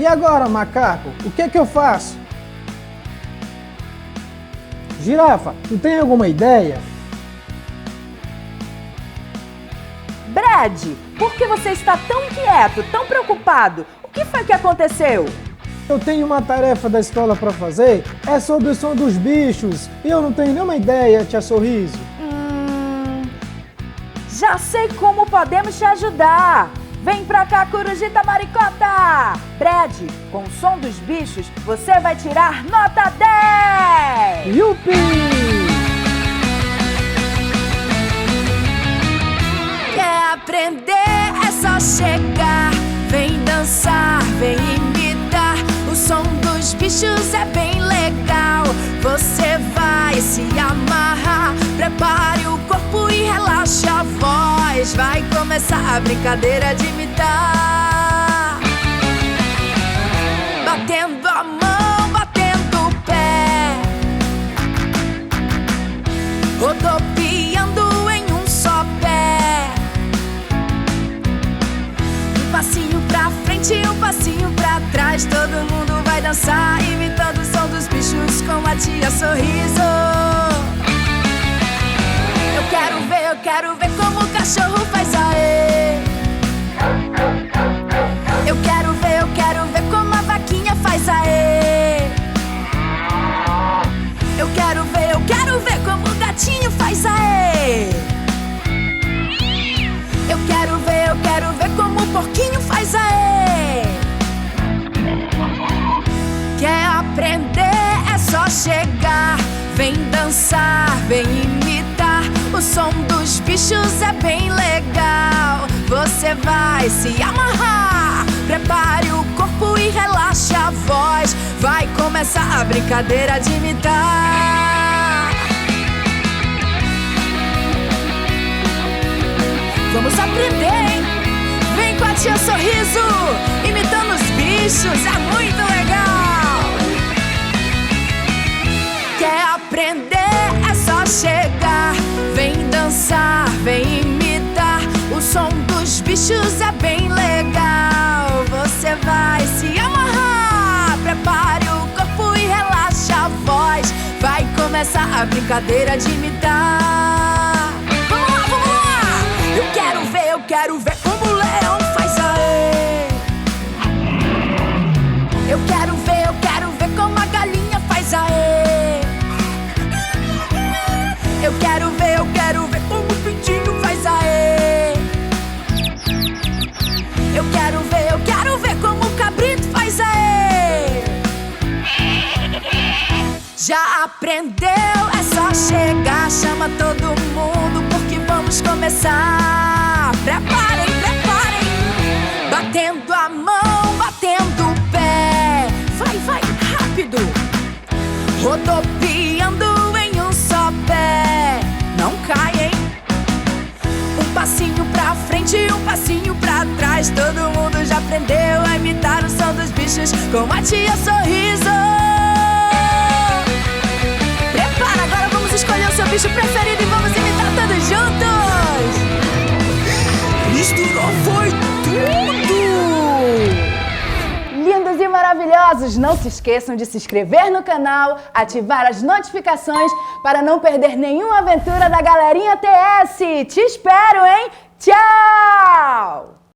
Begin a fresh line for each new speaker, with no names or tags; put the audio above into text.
agora, macaco? O que é que eu faço? Girafa, tu tem alguma ideia?
Brad, por que você está tão inquieto, tão preocupado? O que foi que aconteceu?
Eu tenho uma tarefa da escola para fazer, é sobre o som dos bichos, e eu não tenho nenhuma ideia, tia Sorriso.
Já sei como podemos te ajudar. Vem pra cá, Corujita Maricota! Brad, com o som dos bichos, você vai tirar nota 10!
Yupi!
Quer aprender? É só chegar. Vem dançar, vem imitar. O som dos bichos é bem legal. Você vai se amarrar. Prepare o corpo e relaxe a voz. Vai começar a brincadeira de imitar. Batendo a mão, batendo o pé, rodopiando em um só pé. Um passinho pra frente e um passinho pra trás. Todo mundo vai dançar, imitando o som dos bichos com a tia Sorriso. Eu quero ver como o cachorro faz aê. Eu quero ver como a vaquinha faz aê. Eu quero ver como o gatinho faz aê. Eu quero ver como o porquinho faz aê. Quer aprender? É só chegar. Vem dançar, vem imitar. O som dos bichos é bem legal. Você vai se amarrar. Prepare o corpo e relaxe a voz. Vai começar a brincadeira de imitar. Vamos aprender, hein? Vem com a tia Sorriso, imitando os bichos, é muito legal. Quer aprender? É só chegar. Vem dançar, vem imitar. O som dos bichos é bem legal. Você vai se amarrar. Prepare o corpo e relaxe a voz. Vai começar a brincadeira de imitar. Vamos lá, vamos lá! Eu quero ver como o leão faz aê. Eu quero ver como a galinha faz aê. Eu quero ver como o pintinho faz aê. Eu quero ver como o cabrito faz aê. Já aprendeu? É só chegar. Chama todo mundo porque vamos começar. Preparem. Batendo a mão, batendo o pé. Vai, rápido. Rodopiando em um só pé. Não cai, hein? Um passinho pra frente e um passinho pra trás. Todo mundo já aprendeu a imitar o som dos bichos com a tia Sorriso. Prepara, agora vamos escolher o seu bicho preferido e vamos imitar todos juntos. Misturou, foi tudo!
Lindos e maravilhosos, não se esqueçam de se inscrever no canal, ativar as notificações para não perder nenhuma aventura da galerinha TS. Te espero, hein? Tchau!